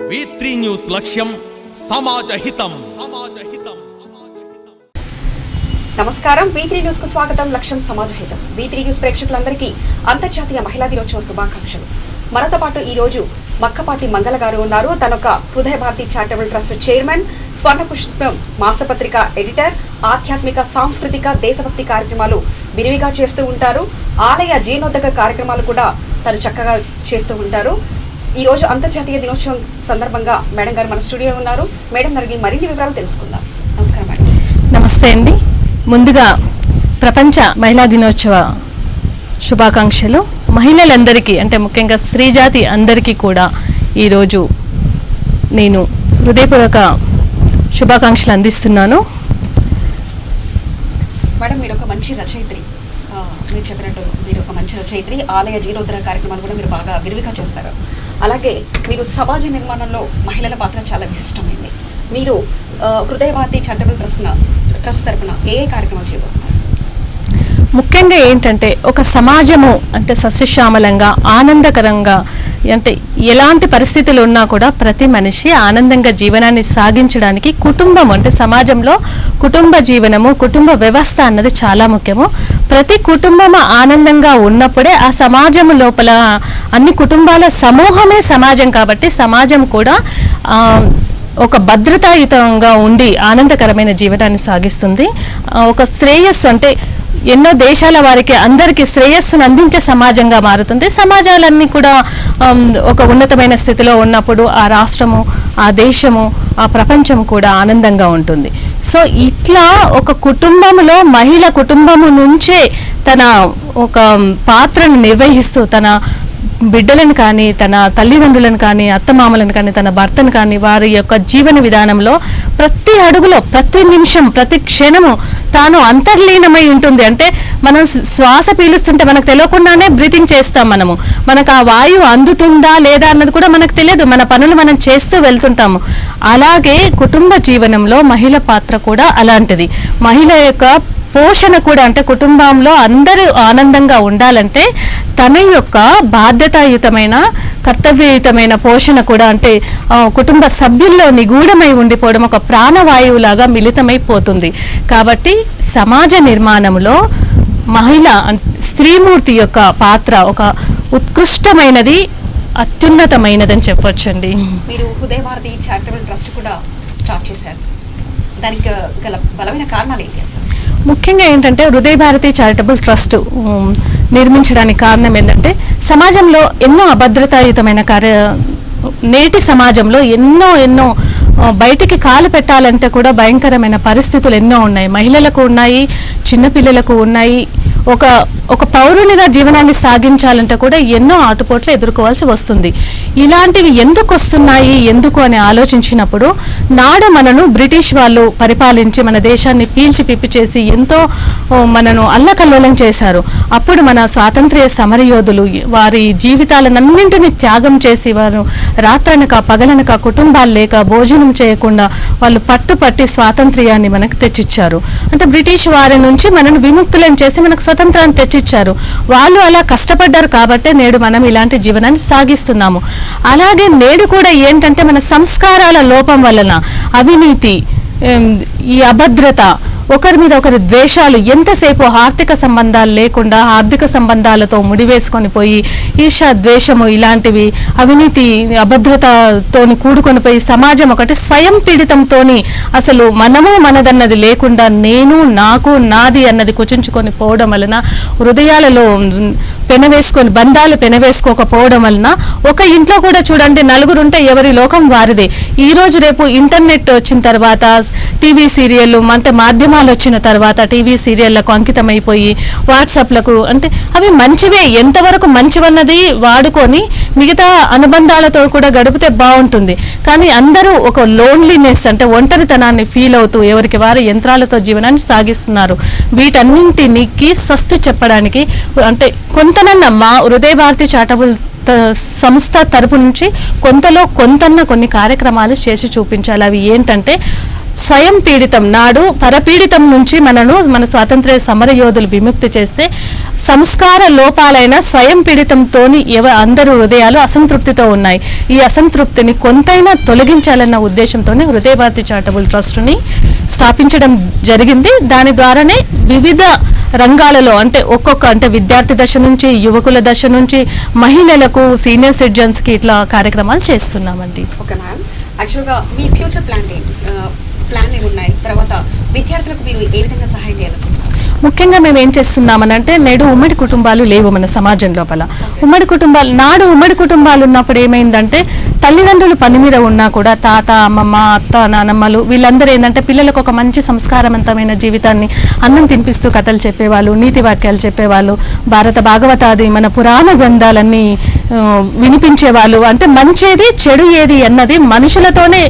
V3 news లక్ష్యం సమాజ హితం. నమస్కారం. V3 న్యూస్ కు స్వాగతం. లక్ష్యం సమాజ హితం. V3 న్యూస్ ప్రేక్షకులందరికీ అంతర్జాతీయ మహిళా దినోత్సవ శుభాకాంక్షలు. మనతో పాటు ఈ రోజు మక్కపాటి మంగళ గారు ఉన్నారు. తనొక Hrudaya Bharathi charitable trust chairman, Swarnapushpam మాసపత్రిక ఎడిటర్, ఆధ్యాత్మిక సాంస్కృతిక దేశభక్తి కార్యక్రమాలు విరివిగా చేస్తూ ఉంటారు. ఆలయ జీర్ణోద్ధక కార్యక్రమాలు కూడా తను చక్కగా చేస్తూ ఉంటారు. ఈ రోజు అంతర్జాతీయ దినోత్సవం సందర్భంగా మేడం గారు మన స్టూడియోలో ఉన్నారు. మేడం గారికి మరిన్ని వివరాలు తెలుసుకుందాం. నమస్కారం మేడం. నమస్తే అండి. ముందుగా ప్రపంచ మహిళా దినోత్సవ శుభాకాంక్షలు. మహిళలందరికీ అంటే ముఖ్యంగా స్త్రీజాతి అందరికీ కూడా ఈరోజు నేను హృదయపూర్వక శుభాకాంక్షలు అందిస్తున్నాను. మేడం, మీరు ఒక మంచి రచయిత్రి. మీరు చెప్పినట్టు మీరు ఒక మంచి రచయిత్రి. ఆలయ జీర్ణోద్ధరణ కార్యక్రమాలు కూడా మీరు బాగా విరివిగా చేస్తారు. అలాగే మీరు సమాజ నిర్మాణంలో మహిళల పాత్ర చాలా విశిష్టమైంది. మీరు హృదయ భారతి చారిటబుల్ ట్రస్ట్ తరఫున ఏ కార్యక్రమాలు చేయబోతున్నారు? ముఖ్యంగా ఏంటంటే ఒక సమాజము అంటే సస్యశ్యామలంగా ఆనందకరంగా అంటే ఎలాంటి పరిస్థితులు ఉన్నా కూడా ప్రతి మనిషి ఆనందంగా జీవనాన్ని సాగించడానికి కుటుంబం అంటే సమాజంలో కుటుంబ జీవనము కుటుంబ వ్యవస్థ అన్నది చాలా ముఖ్యము. ప్రతి కుటుంబం ఆనందంగా ఉన్నప్పుడే ఆ సమాజం లోపల అన్ని కుటుంబాల సమూహమే సమాజం. కాబట్టి సమాజం కూడా ఒక భద్రతాయుతంగా ఉండి ఆనందకరమైన జీవనాన్ని సాగిస్తుంది. ఒక శ్రేయస్సు అంటే ఎన్నో దేశాల వారికి అందరికీ శ్రేయస్సును అందించే సమాజంగా మారుతుంది. సమాజాలన్నీ కూడా ఒక ఉన్నతమైన స్థితిలో ఉన్నప్పుడు ఆ రాష్ట్రము, ఆ దేశము, ఆ ప్రపంచం కూడా ఆనందంగా ఉంటుంది. సో ఇట్లా ఒక కుటుంబంలో మహిళ కుటుంబము నుంచే తన ఒక పాత్రను నిర్వహిస్తూ తన బిడ్డలను కానీ తన తల్లిదండ్రులను కానీ అత్తమామలను కానీ తన భర్తను కానీ వారి యొక్క జీవన విధానంలో ప్రతి అడుగులో ప్రతి నిమిషం ప్రతి క్షణము తాను అంతర్లీనమై ఉంటుంది. అంటే మనం శ్వాస పీలుస్తుంటే మనకు తెలియకుండానే బ్రీతింగ్ చేస్తాం. మనకు ఆ వాయువు అందుతుందా లేదా అన్నది కూడా మనకు తెలియదు. మన పనులు మనం చేస్తూ వెళ్తుంటాము. అలాగే కుటుంబ జీవనంలో మహిళ పాత్ర కూడా అలాంటిది. మహిళ యొక్క పోషణ కూడా అంటే కుటుంబంలో అందరూ ఆనందంగా ఉండాలంటే తన యొక్క బాధ్యతాయుతమైన కర్తవ్యయుతమైన పోషణ కూడా అంటే కుటుంబ సభ్యుల్లో నిగూఢమై ఉండిపోవడం ఒక ప్రాణవాయువులాగా మిళితమైపోతుంది. కాబట్టి సమాజ నిర్మాణంలో మహిళ స్త్రీమూర్తి యొక్క పాత్ర ఒక ఉత్కృష్టమైనది, అత్యున్నతమైనదని చెప్పొచ్చండి. మీరు హృదయ భారతి చారిటబుల్ ట్రస్ట్ కూడా స్టార్ట్ చేశారు. దానికి గల బలమైన కారణాలు ఏంటి అసలు? ముఖ్యంగా ఏంటంటే హృదయ భారతి చారిటబుల్ ట్రస్ట్ నిర్మించడానికి కారణం ఏంటంటే సమాజంలో ఎన్నో అభద్రతాయుతమైన నేటి సమాజంలో ఎన్నో బయటికి కాలు పెట్టాలంటే కూడా భయంకరమైన పరిస్థితులు ఎన్నో ఉన్నాయి. మహిళలకు ఉన్నాయి, చిన్నపిల్లలకు ఉన్నాయి. ఒక పౌరునిగా జీవనాన్ని సాగించాలంటే కూడా ఎన్నో ఆటుపోట్లు ఎదుర్కోవాల్సి వస్తుంది. ఇలాంటివి ఎందుకు వస్తున్నాయి ఎందుకు అని ఆలోచించినప్పుడు నాడు మనను బ్రిటిష్ వాళ్ళు పరిపాలించి మన దేశాన్ని పీల్చి పిప్పి చేసి ఎంతో మనను అల్లకల్లోలం చేశారు. అప్పుడు మన స్వాతంత్ర్య సమరయోధులు వారి జీవితాలన్నింటినీ త్యాగం చేసి వారు రాత్రనక పగలనక కుటుంబాలు లేక భోజనం చేయకుండా వాళ్ళు పట్టుపట్టి స్వాతంత్ర్యాన్ని మనకు తెచ్చిచ్చారు. అంటే బ్రిటిష్ వారి నుంచి మనను విముక్తులను చేసి మనకు స్వతంత్రాన్ని తెచ్చిచ్చారు. వాళ్ళు అలా కష్టపడ్డారు కాబట్టే నేడు మనం ఇలాంటి జీవనాన్ని సాగిస్తున్నాము. అలాగే నేడు కూడా ఏంటంటే మన సంస్కారాల లోపం వలన అవినీతి, ఈ అభద్రత, ఒకరి మీద ఒకరి ద్వేషాలు, ఎంతసేపు ఆర్థిక సంబంధాలు లేకుండా ఆర్థిక సంబంధాలతో ముడివేసుకొని పోయి ఈర్ష ద్వేషము ఇలాంటివి అవినీతి అభద్రతతోని కూడుకొని పోయి సమాజం ఒకటి స్వయం పీడితంతో అసలు మనము మనదన్నది లేకుండా నేను నాకు నాది అన్నది కుచించుకొని పోవడం వలన హృదయాలలో పెనవేసుకొని బంధాలు పెనవేసుకోకపోవడం వలన ఒక ఇంట్లో కూడా చూడండి నలుగురుంటే ఎవరి లోకం వారిదే. ఈ రోజు రేపు ఇంటర్నెట్ వచ్చిన తర్వాత టీవీ సీరియళ్ళు అంటే మాధ్యమాలు వచ్చిన తర్వాత టీవీ సీరియళ్లకు అంకితమైపోయి వాట్సాప్లకు అంటే అవి మంచివే, ఎంతవరకు మంచివన్నది వాడుకొని మిగతా అనుబంధాలతో కూడా గడిపితే బాగుంటుంది. కానీ అందరూ ఒక లోన్లీనెస్ అంటే ఒంటరితనాన్ని ఫీల్ అవుతూ ఎవరికి వారు యంత్రాలతో జీవనాన్ని సాగిస్తున్నారు. వీటన్నింటికి స్వస్తి చెప్పడానికి అంటే కొంతనన్నా మా హృదయ భారతి చారిటబుల్ సంస్థ తరపు నుంచి కొంతలో కొంతన్న కొన్ని కార్యక్రమాలు చేసి చూపించాలి. అవి ఏంటంటే స్వయం పీడితం నాడు పరపీడితం నుంచి మన స్వాతంత్ర్య సమర యోధులు విముక్తి చేస్తే సంస్కార లోపాలైన స్వయం పీడితంతో అందరూ హృదయాలు అసంతృప్తితో ఉన్నాయి. ఈ అసంతృప్తిని కొంతైనా తొలగించాలన్న ఉద్దేశంతోనే హృదయ భారతి చారిటబుల్ ట్రస్ట్ని స్థాపించడం జరిగింది. దాని ద్వారానే వివిధ రంగాలలో అంటే విద్యార్థి దశ నుంచి, యువకుల దశ నుంచి, మహిళలకు, సీనియర్ సిటిజన్స్కి ఇట్లా కార్యక్రమాలు చేస్తున్నామండి. ఓకే మ్యామ్, యాక్చువల్గా మీ ఫ్యూచర్ ప్లాన్ ఏమున్నాయి? తర్వాత విద్యార్థులకు మీరు ఏ విధంగా సహాయం చేయాలనుకుంటున్నారు? ముఖ్యంగా మేము ఏం చేస్తున్నామనంటే నేడు ఉమ్మడి కుటుంబాలు లేవు మన సమాజం లోపల. ఉమ్మడి కుటుంబాలు ఉన్నప్పుడు ఏమైందంటే తల్లిదండ్రులు పని మీద ఉన్నా కూడా తాత, అమ్మమ్మ, అత్త, నానమ్మలు వీళ్ళందరూ ఏంటంటే పిల్లలకు ఒక మంచి సంస్కారవంతమైన జీవితాన్ని అన్నం తినిపిస్తూ కథలు చెప్పేవాళ్ళు, నీతి వాక్యాలు చెప్పేవాళ్ళు, భారత భాగవతాది మన పురాణ గ్రంథాలన్నీ వినిపించేవాళ్ళు. అంటే మంచిది చెడు ఏది అన్నది మనుషులతోనే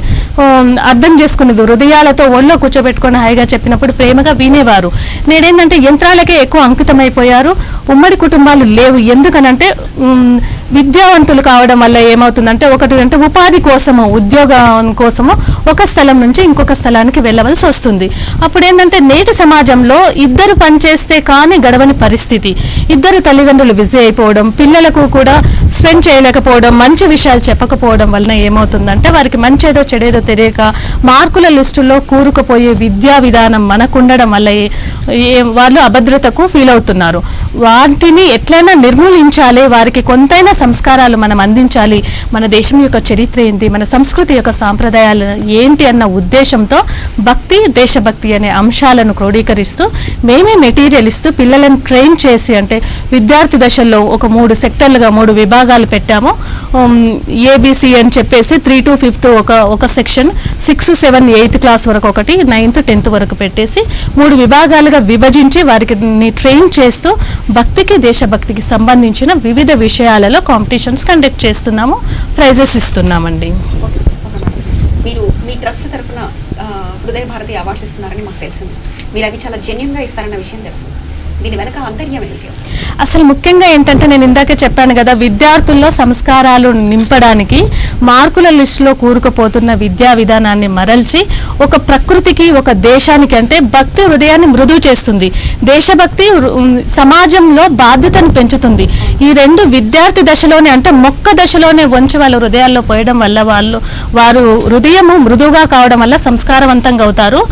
అర్థం చేసుకునేది. హృదయాలతో ఒళ్ళో కూర్చోబెట్టుకొని హాయిగా చెప్పినప్పుడు ప్రేమగా వినేవారు. నేనేంటంటే యంత్రాలకే ఎక్కువ అంకితమైపోయారు. ఉమ్మడి కుటుంబాలు లేవు. ఎందుకనంటే విద్యావంతులు కావడం వల్ల ఏమవుతుందంటే ఒకటి ఉపాధి కోసము, ఉద్యోగం కోసము ఒక స్థలం నుంచి ఇంకొక స్థలానికి వెళ్ళవలసి వస్తుంది. అప్పుడు ఏంటంటే నేటి సమాజంలో ఇద్దరు పనిచేస్తే కానీ గడవని పరిస్థితి. ఇద్దరు తల్లిదండ్రులు బిజీ అయిపోవడం, పిల్లలకు కూడా స్పెండ్ చేయలేకపోవడం, మంచి విషయాలు చెప్పకపోవడం వలన ఏమవుతుందంటే వారికి మంచేదో చెడేదో తెలియక మార్కుల లిస్టులో కూరుకుపోయే విద్యా విధానం మనకుండడం వల్ల వాళ్ళు అభద్రతకు ఫీల్ అవుతున్నారు. వాటిని ఎట్లయినా నిర్మూలించాలి, వారికి కొంతైనా సంస్కారాలు మనం అందించాలి, మన దేశం యొక్క చరిత్ర ఏంటి, మన సంస్కృతి యొక్క సాంప్రదాయాలు ఏంటి అన్న ఉద్దేశంతో భక్తి, దేశభక్తి అనే అంశాలను క్రోడీకరిస్తూ మేమే మెటీరియల్ ఇస్తూ పిల్లలను ట్రైన్ చేసి అంటే విద్యార్థి దశల్లో ఒక 3 సెక్టర్లుగా 3 విభాగాలు పెట్టాము. ఏబిసి అని చెప్పేసి 3 to 5th ఒక సెక్షన్, 6, 7, 8th క్లాస్ వరకు ఒకటి, 9th, 10th వరకు పెట్టేసి 3 విభాగాలుగా విభజించి వారికి ట్రైన్ చేస్తూ భక్తికి, దేశభక్తికి సంబంధించిన వివిధ విషయాలలో కాంపిటీషన్స్ కండక్ట్ చేస్తున్నాము, ప్రైజెస్ ఇస్తున్నామండి. మీరు మీ ట్రస్ట్ తరఫున హృదయ భారతి అవార్డ్స్ ఇస్తున్నారని మాకు తెలిసింది. మీరు అవి చాలా జెన్యూన్గా ఇస్తారన్న విషయం తెలిసింది. దీని వెనక అంతర్యం ఏంటి? అసలు ముఖ్యంగా ఏంటంటే నేను ఇందాకే చెప్పాను కదా, విద్యార్థుల్లో సంస్కారాలు నింపడానికి మార్కుల లిస్టులో కూరుకుపోతున్న విద్యా విధానాన్ని మరల్చి ఒక ప్రకృతికి, ఒక దేశానికి అంటే భక్తి హృదయాన్ని మృదువు చేస్తుంది, దేశభక్తి సమాజంలో బాధ్యతను పెంచుతుంది. ఈ 2 విద్యార్థి దశలోనే అంటే మొక్క దశలోనే వంచి వాళ్ళ హృదయాల్లో పోయడం వల్ల వారు హృదయము మృదువుగా కావడం వల్ల సంస్కారవంతంగా అవుతారు.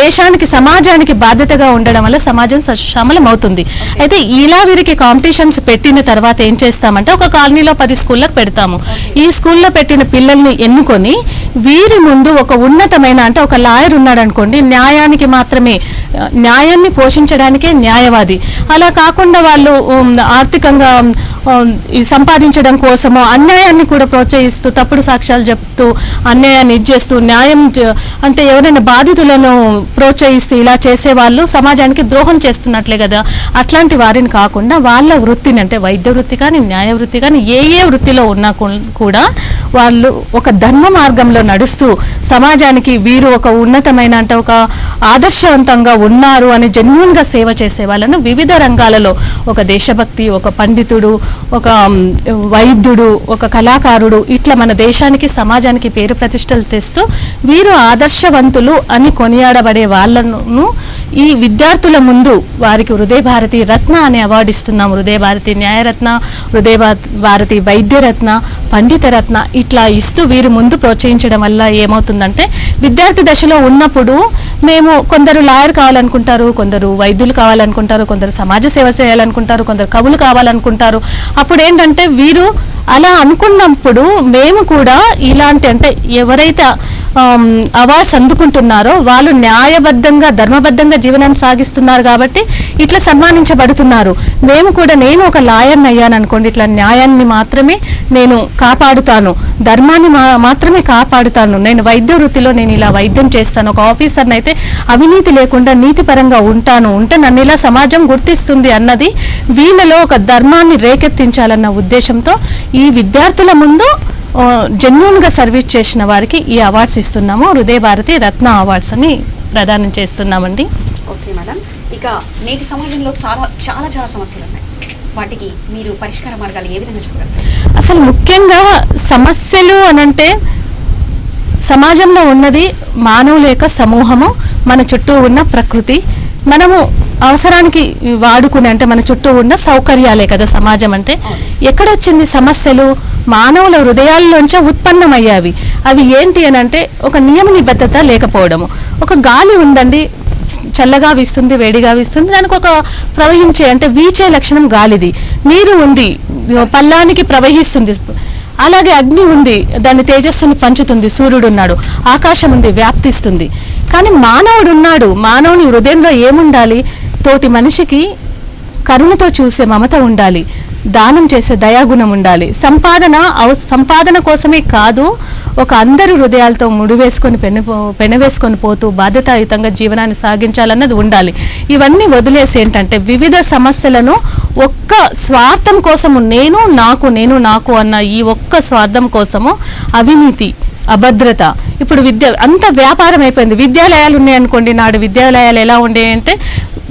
దేశానికి, సమాజానికి బాధ్యతగా ఉండడం వల్ల సమాజం సశమలం అవుతుంది. అయితే ఇలా వీరికి కాంపిటీషన్స్ పెట్టిన తర్వాత ఏం చేస్తామంటే ఒక కాలనీలో 10 స్కూళ్ళకు పెడతాము. ఈ స్కూల్లో పెట్టిన పిల్లల్ని ఎన్నుకొని వీరి ముందు ఒక ఉన్నతమైన అంటే ఒక లాయర్ ఉన్నాడు అనుకోండి, న్యాయాన్ని పోషించడానికే న్యాయవాది. అలా కాకుండా వాళ్ళు ఆర్థికంగా సంపాదించడం కోసమో అన్యాయాన్ని కూడా ప్రోత్సహిస్తూ తప్పుడు సాక్ష్యాలు చెప్తూ అన్యాయాన్ని ఇచ్చేస్తూ న్యాయం అంటే ఎవరైనా బాధితులను ప్రోత్సహిస్తూ ఇలా చేసేవాళ్ళు సమాజానికి ద్రోహం చేస్తున్నట్లే కదా. అట్లాంటి వారిని కాకుండా వాళ్ళ వృత్తిని అంటే వైద్య వృత్తి కానీ, న్యాయ వృత్తి కానీ, ఏ వృత్తిలో ఉన్నా కూడా వాళ్ళు ఒక ధర్మ మార్గంలో నడుస్తూ సమాజానికి వీరు ఒక ఉన్నతమైన అంటే ఒక ఆదర్శవంతంగా ఉన్నారు అని జెన్యూన్గా సేవ చేసే వాళ్ళను వివిధ రంగాలలో ఒక దేశభక్తి, ఒక పండితుడు, ఒక వైద్యుడు, ఒక కళాకారుడు ఇట్లా మన దేశానికి, సమాజానికి పేరు ప్రతిష్టలు తెస్తూ వీరు ఆదర్శవంతులు అని కొనియాడబడే వాళ్ళను ఈ విద్యార్థుల ముందు వారికి హృదయ భారతి రత్న అనే అవార్డు ఇస్తున్నాం. హృదయ భారతి న్యాయరత్న, హృదయ భారతి వైద్యరత్న, పండిత రత్న ఇట్లా ఇస్తూ వీరి ముందు ప్రోత్సహించడం వల్ల ఏమవుతుందంటే విద్యార్థి దశలో ఉన్నప్పుడు మేము కొందరు లాయర్ కావాలనుకుంటారు, కొందరు వైద్యులు కావాలనుకుంటారు, కొందరు సమాజ సేవ చేయాలనుకుంటారు, కొందరు కవులు కావాలనుకుంటారు. అప్పుడు ఏంటంటే వీరు అలా అనుకున్నప్పుడు మేము కూడా ఇలాంటి అంటే ఎవరైతే అవార్డ్స్ అందుకుంటున్నారో వాళ్ళు న్యాయబద్ధంగా, ధర్మబద్ధంగా జీవనాన్ని సాగిస్తున్నారు కాబట్టి ఇట్లా సన్మానించబడుతున్నారు. మేము కూడా నేను ఒక లాయర్ని అయ్యాను అనుకోండి, ఇట్లా న్యాయాన్ని మాత్రమే నేను కాపాడుతాను, ధర్మాన్ని మాత్రమే కాపాడుతాను, నేను వైద్య వృత్తిలో నేను ఇలా వైద్యం చేస్తాను, ఒక ఆఫీసర్ని అయితే అవినీతి లేకుండా నీతిపరంగా ఉంటే నన్ను ఇలా సమాజం గుర్తిస్తుంది అన్నది వీళ్ళలో ఒక ధర్మాన్ని రేకెత్తించాలన్న ఉద్దేశంతో ఈ విద్యార్థుల ముందు జెన్యూన్గా సర్వీస్ చేసిన వారికి ఈ అవార్డ్స్ ఇస్తున్నాము. హృదయ భారతి రత్న అవార్డ్స్ అని ప్రదానం చేస్తున్నామండి. ఓకే మేడం, ఇక నేటి సమాజంలో చాలా సమస్యలు ఉన్నాయి. వాటికి మీరు పరిష్కార మార్గాలు ఏ విధంగా చెప్పగలరు? అసలు ముఖ్యంగా సమస్యలు అనంటే సమాజంలో ఉన్నది మానవుల యొక్క సమూహము, మన చుట్టూ ఉన్న ప్రకృతి, మనము అవసరానికి వాడుకునే అంటే మన చుట్టూ ఉన్న సౌకర్యాలే కదా సమాజం అంటే. ఎక్కడొచ్చింది సమస్యలు? మానవుల హృదయాల్లోంచే ఉత్పన్నమయ్యావి. అవి ఏంటి అని అంటే ఒక నియమ నిబద్ధత లేకపోవడము. ఒక గాలి ఉందండి, చల్లగా వీస్తుంది, వేడిగా వీస్తుంది, దానికి ఒక ప్రవహించే అంటే వీచే లక్షణం గాలిది. నీరు ఉంది, పల్లానికి ప్రవహిస్తుంది. అలాగే అగ్ని ఉంది, దాని తేజస్సుని పంచుతుంది. సూర్యుడు ఉన్నాడు, ఆకాశం ఉంది, వ్యాప్తిస్తుంది. కానీ మానవుడు ఉన్నాడు. మానవుని హృదయంలో ఏముండాలి? తోటి మనిషికి కరుణతో చూసే మమత ఉండాలి, దానం చేసే దయాగుణం ఉండాలి. సంపాదన కోసమే కాదు, ఒక అందరి హృదయాలతో ముడివేసుకొని పెనవేసుకొని పోతూ బాధ్యతాయుతంగా జీవనాన్ని సాగించాలన్నది ఉండాలి. ఇవన్నీ వదిలేసి ఏంటంటే వివిధ సమస్యలను ఒక్క స్వార్థం కోసము నేను నాకు అన్న ఈ ఒక్క స్వార్థం కోసము అవినీతి, అభద్రత. ఇప్పుడు అంత వ్యాపారం అయిపోయింది. విద్యాలయాలు ఉన్నాయనుకోండి, నాడు విద్యాలయాలు ఎలా ఉండేవి అంటే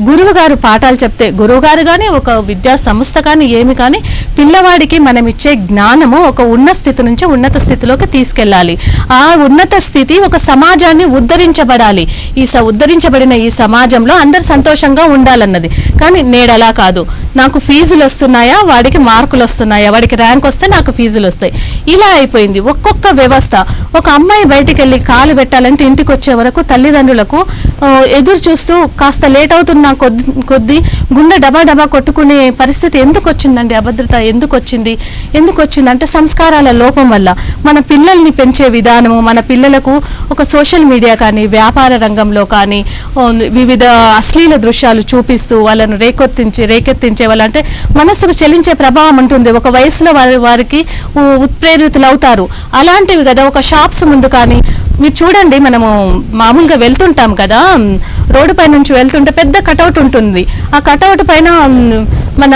గురువు గారు పాఠాలు చెప్తే, గురువు గారు కానీ ఒక విద్యా సంస్థ కానీ ఏమి కానీ పిల్లవాడికి మనం ఇచ్చే జ్ఞానము ఒక ఉన్నత స్థితి నుంచి ఉన్నత స్థితిలోకి తీసుకెళ్ళాలి. ఆ ఉన్నత స్థితి ఒక సమాజాన్ని ఉద్ధరించబడాలి. ఉద్ధరించబడిన ఈ సమాజంలో అందరు సంతోషంగా ఉండాలన్నది. కానీ నేడలా కాదు. నాకు ఫీజులు వస్తున్నాయా, వాడికి మార్కులు వస్తున్నాయా, వాడికి ర్యాంక్ వస్తే నాకు ఫీజులు వస్తాయి, ఇలా అయిపోయింది ఒక్కొక్క వ్యవస్థ. ఒక అమ్మాయి బయటికి వెళ్ళి కాలు పెట్టాలంటే ఇంటికి వచ్చే వరకు తల్లిదండ్రులకు ఎదురు చూస్తూ కాస్త లేట్ అవుతున్న కొద్ది గుండె డబా కొట్టుకునే పరిస్థితి ఎందుకు వచ్చిందండి? అభద్రత ఎందుకు వచ్చింది అంటే సంస్కారాల లోపం వల్ల. మన పిల్లల్ని పెంచే విధానము, మన పిల్లలకు ఒక సోషల్ మీడియా కానీ వ్యాపార రంగంలో కానీ వివిధ అశ్లీల దృశ్యాలు చూపిస్తూ వాళ్ళను రేకెత్తించే వాళ్ళ అంటే మనస్సుకు చెలించే ప్రభావం ఉంటుంది. ఒక వయసులో వారికి ఉత్ప్రేరితులు అవుతారు. అలాంటివి కదా ఒక షాప్స్ ముందు కానీ మీరు చూడండి, మనము మామూలుగా వెళ్తుంటాం కదా, రోడ్డు పై నుంచి వెళ్తుంటే పెద్ద కటౌట్ ఉంటుంది. ఆ కటౌట్ పైన మన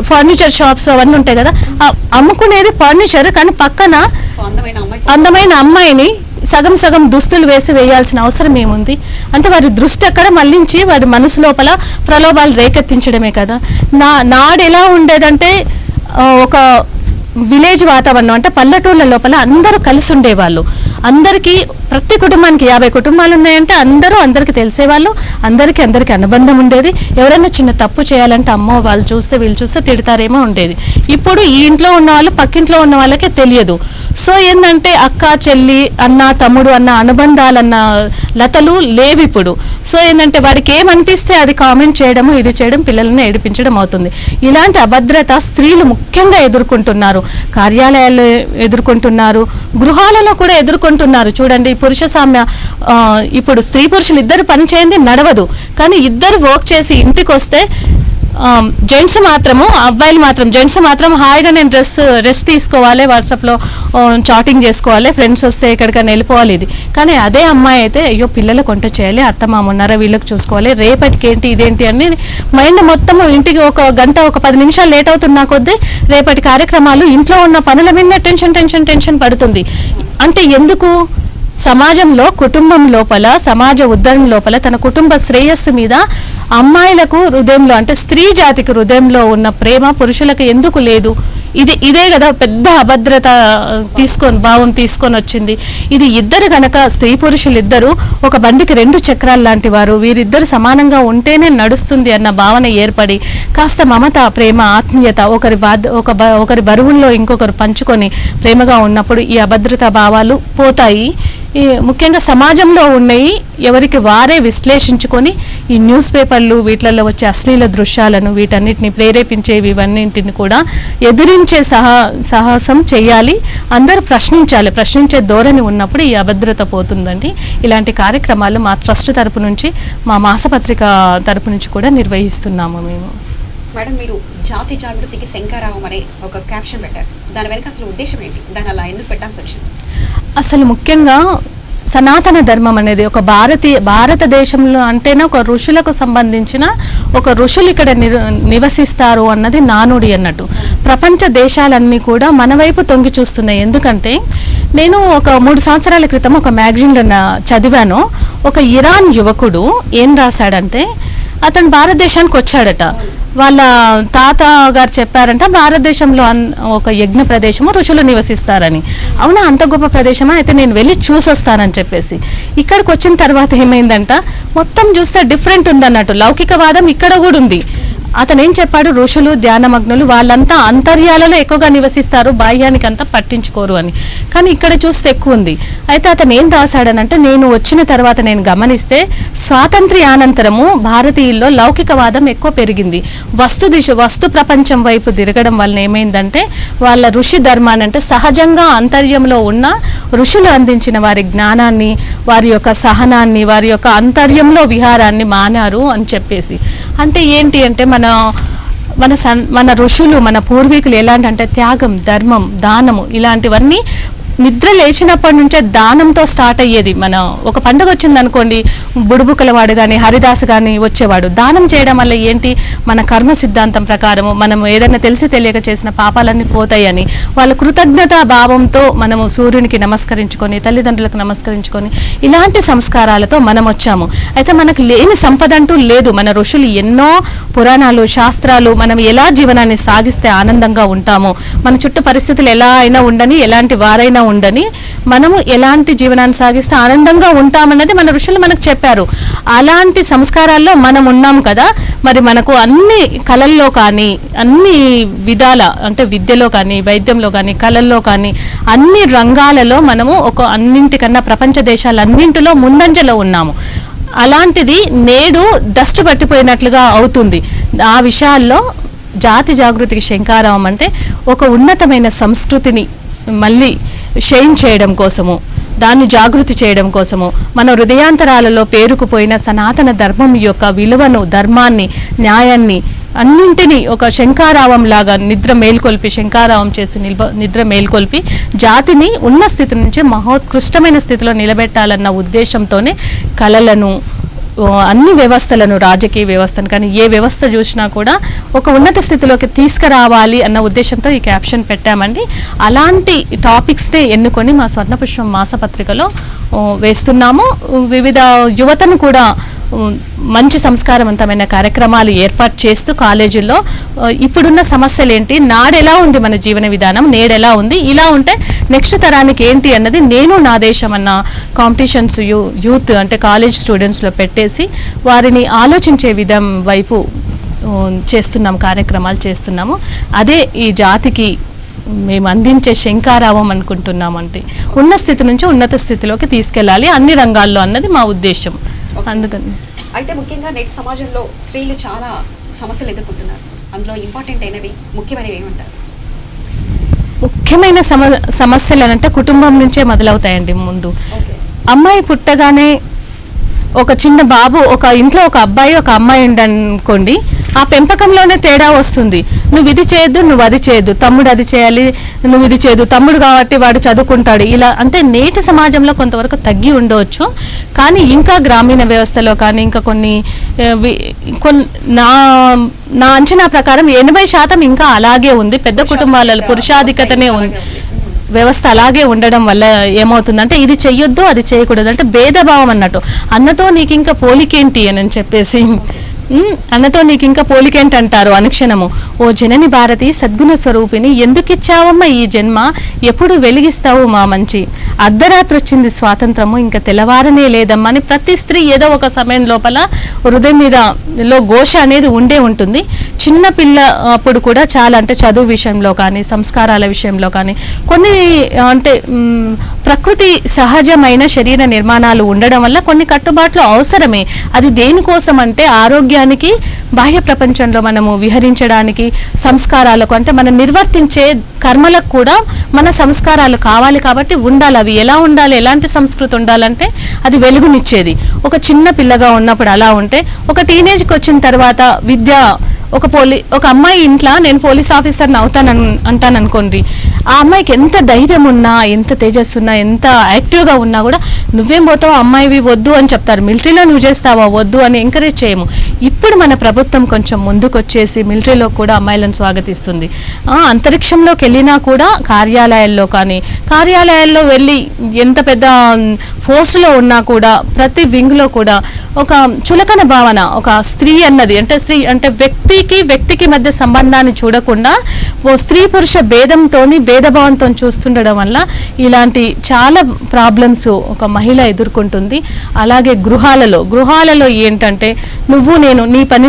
ఫర్నిచర్ షాప్స్ అవన్నీ ఉంటాయి కదా, అమ్ముకునేది ఫర్నిచర్, కానీ పక్కన అందమైన అమ్మాయిని సగం దుస్తులు వేయాల్సిన అవసరం ఏముంది? అంటే వారి దృష్టి అక్కడ మళ్లించి వారి మనసు లోపల ప్రలోభాలు రేకెత్తించడమే కదా. నాడు ఎలా ఉండేదంటే ఒక విలేజ్ వాతావరణం అంటే పల్లెటూళ్ళ లోపల అందరూ కలిసి ఉండేవాళ్ళు. అందరికీ ప్రతి కుటుంబానికి 50 కుటుంబాలు ఉన్నాయంటే అందరికీ తెలిసేవాళ్ళు, అందరికీ అనుబంధం ఉండేది. ఎవరైనా చిన్న తప్పు చేయాలంటే అమ్మో వాళ్ళు చూస్తే వీళ్ళు చూస్తే తిడతారేమో ఉండేది. ఇప్పుడు ఈ ఇంట్లో ఉన్న వాళ్ళు పక్కింట్లో ఉన్న వాళ్ళకే తెలియదు. సో ఏంటంటే అక్క చెల్లి అన్న తమ్ముడు అన్న అనుబంధాలన్న లతలు లేవు ఇప్పుడు. సో ఏంటంటే వాడికి ఏమనిపిస్తే అది కామెంట్ చేయడము, ఇది చేయడం, పిల్లలను ఏడిపించడం అవుతుంది. ఇలాంటి అభద్రత స్త్రీలు ముఖ్యంగా ఎదుర్కొంటున్నారు, కార్యాలయాల్లో ఎదుర్కొంటున్నారు, గృహాలలో కూడా ఎదుర్కొంటున్నారు. చూడండి, పురుష సామ్య, ఇప్పుడు స్త్రీ పురుషులు ఇద్దరు పని చేయండి నడవదు, కానీ ఇద్దరు వర్క్ చేసి ఇంటికి వస్తే జెంట్స్ మాత్రము, అబ్బాయిలు మాత్రం జెంట్స్ మాత్రం హాయిగా నేను రెస్ట్ తీసుకోవాలి, వాట్సాప్లో చాటింగ్ చేసుకోవాలి, ఫ్రెండ్స్ వస్తే ఎక్కడికైనా వెళ్ళిపోవాలి. ఇది కానీ అదే అమ్మాయి అయితే అయ్యో పిల్లలకు వంట చేయాలి, అత్త మామ ఉన్నారా వీళ్ళకి చూసుకోవాలి, రేపటికి ఏంటి ఇదేంటి అని మైండ్ మొత్తం ఇంటికి ఒక గంట ఒక 10 నిమిషాలు లేట్ అవుతున్నా కొద్దీ రేపటి కార్యక్రమాలు ఇంట్లో ఉన్న పనుల మీద టెన్షన్ పడుతుంది. అంటే ఎందుకు? సమాజంలో కుటుంబం లోపల సమాజ ఉద్ధరణ లోపల తన కుటుంబ శ్రేయస్సు మీద అమ్మాయిలకు హృదయంలో అంటే స్త్రీ జాతికి హృదయంలో ఉన్న ప్రేమ పురుషులకు ఎందుకు లేదు? ఇదే కదా పెద్ద అభద్రత భావం తీసుకొని వచ్చింది. ఇది ఇద్దరు గనక స్త్రీ పురుషులు ఇద్దరు ఒక బండికి 2 చక్రాలు లాంటి వారు, వీరిద్దరు సమానంగా ఉంటేనే నడుస్తుంది అన్న భావన ఏర్పడి కాస్త మమత, ప్రేమ, ఆత్మీయత, ఒకరి బరువుల్లో ఇంకొకరు పంచుకొని ప్రేమగా ఉన్నప్పుడు ఈ అభద్రతా భావాలు పోతాయి. ముఖ్యంగా సమాజంలో ఉన్నాయి ఎవరికి వారే విశ్లేషించుకొని ఈ న్యూస్ పేపర్లు వీటిలలో వచ్చే అశ్లీల దృశ్యాలను వీటన్నిటిని ప్రేరేపించేవి ఇవన్నింటిని కూడా ఎదిరించే సాహసం చేయాలి. అందరూ ప్రశ్నించే ధోరణి ఉన్నప్పుడు ఈ అభద్రత పోతుందండి. ఇలాంటి కార్యక్రమాలు మా ట్రస్ట్ తరపు నుంచి, మా మాసపత్రిక తరపు నుంచి కూడా నిర్వహిస్తున్నాము మేము. మేడం, మీరు జాతి జాగృతికి శంకరావం అనే ఒక క్యాప్షన్ పెట్టారు. దాని వెనక అసలు ఉద్దేశం ఏంటి? దాని అలా ఎందుకు పెట్టాల్సి వచ్చింది? అసలు ముఖ్యంగా సనాతన ధర్మం అనేది ఒక భారతదేశంలో అంటేనే ఒక ఋషులకు సంబంధించిన ఒక ఋషులు ఇక్కడ నివసిస్తారు అన్నది నానుడి అన్నట్టు. ప్రపంచ దేశాలన్నీ కూడా మన వైపు తొంగి చూస్తున్నాయి. ఎందుకంటే నేను ఒక 3 సంవత్సరాల క్రితం ఒక మ్యాగజైన్లో చదివాను. ఒక ఇరాన్ యువకుడు ఏం రాశాడంటే అతను భారతదేశానికి వచ్చాడట. వాళ్ళ తాత గారు చెప్పారంట భారతదేశంలో ఒక యజ్ఞ ప్రదేశము ఋషులు నివసిస్తారని. అవునా, అంత గొప్ప ప్రదేశమా, అయితే నేను వెళ్ళి చూసొస్తానని చెప్పేసి ఇక్కడికి వచ్చిన తర్వాత ఏమైందంట, మొత్తం చూస్తే డిఫరెంట్ ఉందన్నట్టు. లౌకికవాదం ఇక్కడ కూడా ఉంది. అతను ఏం చెప్పాడు, ఋషులు ధ్యానమగ్నులు వాళ్ళంతా అంతర్యాలలో ఎక్కువగా నివసిస్తారు, బాహ్యానికి అంతా పట్టించుకోరు అని. కానీ ఇక్కడ చూస్తే ఎక్కువ ఉంది. అయితే అతను ఏం రాశాడనంటే, నేను వచ్చిన తర్వాత నేను గమనిస్తే స్వాతంత్ర్యానంతరము భారతీయుల్లో లౌకికవాదం ఎక్కువ పెరిగింది. వస్తు ప్రపంచం వైపు తిరగడం వలన ఏమైందంటే వాళ్ళ ఋషి ధర్మాన్ని, అంటే సహజంగా అంతర్యంలో ఉన్న ఋషులు అందించిన వారి జ్ఞానాన్ని, వారి యొక్క సహనాన్ని, వారి యొక్క అంతర్యంలో విహారాన్ని మానారు అని చెప్పేసి. అంటే ఏంటి అంటే మన ఋషులు, మన పూర్వీకులు ఎలాంటి అంటే త్యాగం, ధర్మం, దానము ఇలాంటివన్నీ నిద్ర లేచినప్పటి నుంచే దానంతో స్టార్ట్ అయ్యేది. ఒక పండుగ వచ్చింది అనుకోండి, బుడుబుకలవాడు కానీ హరిదాసు కానీ వచ్చేవాడు. దానం చేయడం వల్ల ఏంటి, మన కర్మ సిద్ధాంతం ప్రకారము మనం ఏదైనా తెలిసి తెలియక చేసిన పాపాలన్నీ పోతాయని వాళ్ళ కృతజ్ఞతా భావంతో మనము సూర్యునికి నమస్కరించుకొని, తల్లిదండ్రులకు నమస్కరించుకొని ఇలాంటి సంస్కారాలతో మనం వచ్చాము. అయితే మనకు లేని సంపద అంటూ లేదు. మన ఋషులు ఎన్నో పురాణాలు, శాస్త్రాలు, మనం ఎలా జీవనాన్ని సాగిస్తే ఆనందంగా ఉంటామో, మన చుట్టూ పరిస్థితులు ఎలా అయినా ఉండని, ఎలాంటి వారైనా ఉండని, మనము ఎలాంటి జీవనాన్ని సాగిస్తే ఆనందంగా ఉంటామన్నది మన ఋషులు మనకు చెప్పారు. అలాంటి సంస్కారాల్లో మనం ఉన్నాం కదా. మరి మనకు అన్ని కళల్లో కానీ, అన్ని విధాల అంటే విద్యలో కానీ, వైద్యంలో కానీ, కళల్లో కానీ, అన్ని రంగాలలో మనము అన్నింటికన్నా ప్రపంచ దేశాలన్నింటిలో ముందంజలో ఉన్నాము. అలాంటిది నేడు దష్టు పట్టిపోయినట్లుగా అవుతుంది. ఆ విషయాల్లో జాతి జాగృతికి శంకారావం అంటే ఒక ఉన్నతమైన సంస్కృతిని మళ్ళీ షైన్ చేయడం కోసము, దాన్ని జాగృతి చేయడం కోసము, మన హృదయాంతరాలలో పేరుకుపోయిన సనాతన ధర్మం యొక్క విలువను, ధర్మాన్ని, న్యాయాన్ని అన్నింటినీ ఒక శంకారావం లాగా నిద్ర మేల్కొల్పి, శంకారావం చేసి నిద్ర మేల్కొల్పి జాతిని ఉన్న స్థితి నుంచి మహోత్కృష్టమైన స్థితిలో నిలబెట్టాలన్న ఉద్దేశంతోనే కళలను, అన్ని వ్యవస్థలను, రాజకీయ వ్యవస్థను కానీ ఏ వ్యవస్థ చూసినా కూడా ఒక ఉన్నత స్థితిలోకి తీసుకురావాలి అన్న ఉద్దేశంతో ఈ క్యాప్షన్ పెట్టామండి. అలాంటి టాపిక్స్నే ఎన్నుకొని మా స్వర్ణపుష్పం మాసపత్రికలో వేస్తున్నాము. వివిధ యువతను కూడా మంచి సంస్కారవంతమైన కార్యక్రమాలు ఏర్పాటు చేస్తూ కాలేజీల్లో ఇప్పుడున్న సమస్యలు ఏంటి, నాడెలా ఉంది మన జీవన విధానం, నేడెలా ఉంది, ఇలా ఉంటే నెక్స్ట్ తరానికి ఏంటి అన్నది నేను నా దేశం అన్న కాంపిటీషన్స్ యూత్ అంటే కాలేజ్ స్టూడెంట్స్లో పెట్టేసి వారిని ఆలోచించే విధం వైపు కార్యక్రమాలు చేస్తున్నాము. అదే ఈ జాతికి మేము అందించే శంకారావం అనుకుంటున్నామంటే ఉన్న స్థితి నుంచి ఉన్నత స్థితిలోకి తీసుకెళ్ళాలి అన్ని రంగాల్లో అన్నది మా ఉద్దేశం. అందుకని అయితే ముఖ్యంగా నేటి సమాజంలో స్త్రీలు చాలా సమస్యలు ఎదుర్కొంటున్నారు. అందులో ఇంపార్టెంట్ అయినవి, ముఖ్యమైనవి ఏమంటారు? ముఖ్యమైన సమస్యలు అంటే కుటుంబం నుంచే మొదలవుతాయండి. ముందు అమ్మాయి పుట్టగానే ఒక చిన్న బాబు, ఒక ఇంట్లో ఒక అబ్బాయి ఒక అమ్మాయి ఉండనుకోండి, ఆ పెంపకంలోనే తేడా వస్తుంది. నువ్వు ఇది చేయొద్దు, నువ్వు అది చేయొద్దు, తమ్ముడు అది చేయాలి, నువ్వు ఇది చేయొద్దు, తమ్ముడు కాబట్టి వాడు చదువుకుంటాడు, ఇలా అంటే నేటి సమాజంలో కొంతవరకు తగ్గి ఉండవచ్చు. కానీ ఇంకా గ్రామీణ వ్యవస్థలో కానీ ఇంకా కొన్ని నా అంచనా ప్రకారం 80% ఇంకా అలాగే ఉంది. పెద్ద కుటుంబాలలో పురుషాధిక్యతనే ఉంది, వ్యవస్థ అలాగే ఉండడం వల్ల ఏమవుతుందంటే ఇది చెయ్యొద్దు, అది చేయకూడదు అంటే భేదభావం అన్నట్టు. అన్నతో నీకు ఇంకా పోలికేంటి అని చెప్పేసి, అన్నతో నీకు ఇంకా పోలికేంటి అంటారు అనుక్షణము. ఓ జనని భారతి సద్గుణ స్వరూపిణి, ఎందుకు ఇచ్చావమ్మా ఈ జన్మ, ఎప్పుడు వెలిగిస్తావు మా మంచి, అర్ధరాత్రి వచ్చింది స్వాతంత్రము, ఇంకా తెల్లవారనే లేదమ్మా అని ప్రతి స్త్రీ ఏదో ఒక సమయం లోపల హృదయం లో ఘోష అనేది ఉండే ఉంటుంది. చిన్న పిల్ల అప్పుడు కూడా చాలా అంటే చదువు విషయంలో కానీ, సంస్కారాల విషయంలో కానీ, కొన్ని అంటే ప్రకృతి సహజమైన శరీర నిర్మాణాలు ఉండడం వల్ల కొన్ని కట్టుబాట్లు అవసరమే. అది దేనికోసం అంటే ఆరోగ్యానికి, బాహ్య ప్రపంచంలో మనము విహరించడానికి, సంస్కారాలకు అంటే మనం నిర్వర్తించే కర్మలకు కూడా మన సంస్కారాలు కావాలి కాబట్టి ఉండాలి. అవి ఎలా ఉండాలి, ఎలాంటి సంస్కృతి ఉండాలంటే అది వెలుగునిచ్చేది. ఒక చిన్న పిల్లగా ఉన్నప్పుడు అలా ఉంటే, ఒక టీనేజ్కి వచ్చిన తర్వాత విద్య, ఒక అమ్మాయి ఇంట్లో నేను పోలీస్ ఆఫీసర్ని అంటాను అనుకోండి, ఆ అమ్మాయికి ఎంత ధైర్యం ఉన్నా, ఎంత తేజస్సు ఉన్నా, ఎంత యాక్టివ్గా ఉన్నా కూడా నువ్వేం పోతావు అమ్మాయివి వద్దు అని చెప్తారు. మిలిటరీలో నువ్వు చేస్తావా వద్దు అని ఎంకరేజ్ చేయము. ఇప్పుడు మన ప్రభుత్వం కొంచెం ముందుకొచ్చేసి మిలిటరీలో కూడా అమ్మాయిలను స్వాగతిస్తుంది. అంతరిక్షంలోకి వెళ్ళినా కూడా కార్యాలయాల్లో వెళ్ళి ఎంత పెద్ద ఫోర్స్లో ఉన్నా కూడా ప్రతి వింగ్లో కూడా ఒక చులకన భావన, ఒక స్త్రీ అన్నది అంటే వ్యక్తికి మధ్య సంబంధాన్ని చూడకుండా ఓ స్త్రీ పురుష భేదభావంతో చూస్తుండడం వల్ల ఇలాంటి చాలా ప్రాబ్లమ్స్ ఒక మహిళ ఎదుర్కొంటుంది. అలాగే గృహాలలో ఏంటంటే నేను నీ పని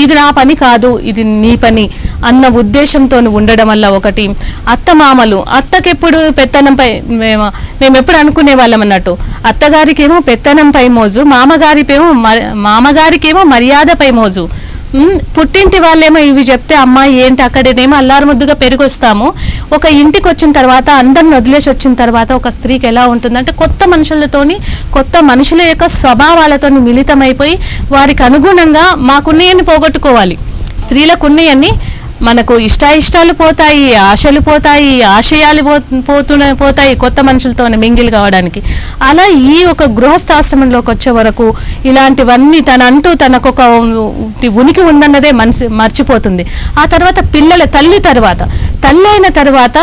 ఇది నా పని కాదు, ఇది నీ పని అన్న ఉద్దేశంతో ఉండడం వల్ల ఒకటి, అత్తకెప్పుడు పెత్తనంపై మేము ఎప్పుడు అనుకునే వాళ్ళం అన్నట్టు, అత్తగారికేమో పెత్తనంపై మోజు, మామగారికేమో మర్యాదపై మోజు. పుట్టింటి వాళ్ళేమో ఇవి చెప్తే అమ్మాయి ఏంటి అక్కడేనేమో అల్లారు ముద్దుగా పెరిగొస్తాము. ఒక ఇంటికి వచ్చిన తర్వాత అందరిని వదిలేసి వచ్చిన తర్వాత ఒక స్త్రీకి ఎలా ఉంటుందంటే కొత్త మనుషుల యొక్క స్వభావాలతోని మిళితమైపోయి వారికి అనుగుణంగా మాకున్నాయని పోగొట్టుకోవాలి. స్త్రీలకున్నాయని మనకు ఇష్టాలు పోతాయి, ఆశలు పోతాయి, ఆశయాలు పోతాయి కొత్త మనుషులతో మింగిల్ కావడానికి. అలా ఈ ఒక గృహస్థాశ్రమంలోకి వచ్చే వరకు ఇలాంటివన్నీ తనకొక ఉనికి ఉందన్నదే మర్చిపోతుంది. ఆ తర్వాత తల్లి అయిన తర్వాత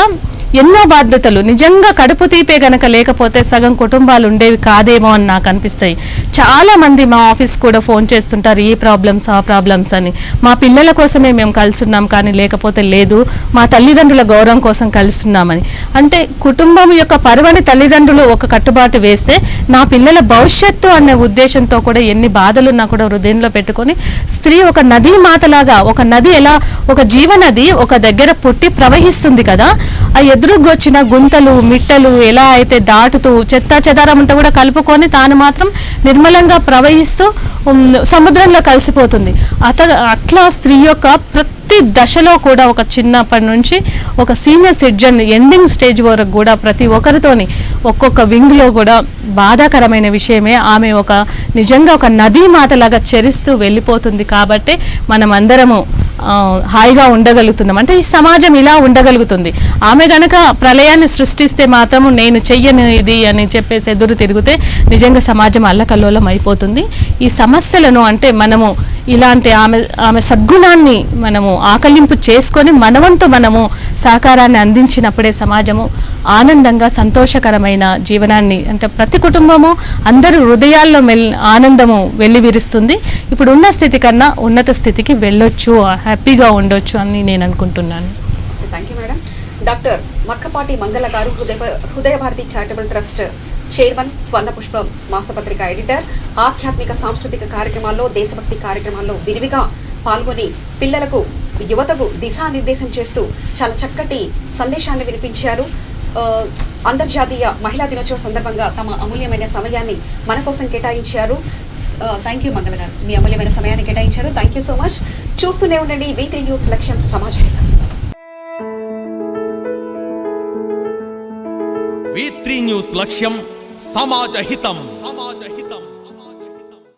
ఎన్నో బాధ్యతలు, నిజంగా కడుపు తీపే గనక లేకపోతే సగం కుటుంబాలు ఉండేవి కాదేమో అని నాకు అనిపిస్తాయి. చాలా మంది మా ఆఫీస్ కూడా ఫోన్ చేస్తుంటారు, ఈ ప్రాబ్లమ్స్ ఆ ప్రాబ్లమ్స్ అని. మా పిల్లల కోసమే మేము కలుస్తున్నాం కానీ లేకపోతే లేదు, మా తల్లిదండ్రుల గౌరవం కోసం కలుస్తున్నామని. అంటే కుటుంబం యొక్క పరువని తల్లిదండ్రులు ఒక కట్టుబాటు వేస్తే నా పిల్లల భవిష్యత్తు అనే ఉద్దేశంతో కూడా ఎన్ని బాధలున్నా కూడా హృదయంలో పెట్టుకొని స్త్రీ ఒక నదీ మాతలాగా, ఒక నది ఎలా ఒక జీవనది ఒక దగ్గర పుట్టి ప్రవహిస్తుంది కదా, ఆ ఎదురుగొచ్చిన గుంతలు మిట్టలు ఎలా అయితే దాటుతూ చెత్త చెదారమంతా కూడా కలుపుకొని తాను మాత్రం నిర్మలంగా ప్రవహిస్తూ సముద్రంలో కలిసిపోతుంది. అట్లా స్త్రీ యొక్క ప్రతి దశలో కూడా ఒక చిన్నప్పటి నుంచి ఒక సీనియర్ సిటిజన్ ఎండింగ్ స్టేజ్ వరకు కూడా ప్రతి ఒక్కరితోని ఒక్కొక్క వింగ్లో కూడా బాధాకరమైన విషయమే. ఆమె నిజంగా ఒక నదీ మాతలాగా చెరిస్తూ వెళ్ళిపోతుంది. కాబట్టి మనం అందరము హాయిగా ఉండగలుగుతున్నాం, అంటే ఈ సమాజం ఇలా ఉండగలుగుతుంది. ఆమె గనక ప్రళయాన్ని సృష్టిస్తే మాత్రము నేను చెయ్యను ఇది అని చెప్పేసి ఎదురు తిరిగితే నిజంగా సమాజం అల్లకల్లోలం అయిపోతుంది. ఈ సమస్యలను అంటే మనము ఇలాంటి ఆమె సద్గుణాన్ని మనము ఆకలింపు చేసుకొని మనవంతు మనము సహకారాన్ని అందించినప్పుడే సమాజము ఆనందంగా సంతోషకరమైన జీవనాన్ని, అంటే ప్రతి కుటుంబము అందరూ హృదయాల్లో ఆనందము వెల్లివిరుస్తుంది. ఇప్పుడు ఉన్న స్థితి కన్నా ఉన్నత స్థితికి వెళ్ళొచ్చు, హ్యాపీగా ఉండొచ్చు అని నేను అనుకుంటున్నాను. Thank you madam. డాక్టర్ మక్కపాటి మంగళ గారు హృదయ భారతి చారిటబుల్ ట్రస్ట్ చైర్మన్, స్వర్ణ పుష్పం మాసపత్రిక ఎడిటర్, ఆధ్యాత్మిక సాంస్కృతిక కార్యక్రమాల్లో దేశభక్తి కార్యక్రమాల్లో విరివిగా పాల్గొని పిల్లలకు యువతకు దిశానిర్దేశం చేస్తూ చాలా చక్కటి సందేశాన్ని వినిపించారు. అంతర్జాతీయ మహిళా దినోత్సవం సందర్భంగా తమ అమూల్యమైన సమయాన్ని మన కోసం కేటాయించారు. థ్యాంక్ యూ మంగళ గారు, మీ అమూల్యమైన సమయాన్ని కేటాయించారు. Thank you so much. చూస్తూనే ఉండండి V3 న్యూస్, లక్ష్యం సమాజహితం. V3 న్యూస్ లక్ష్యం సమాజహితం.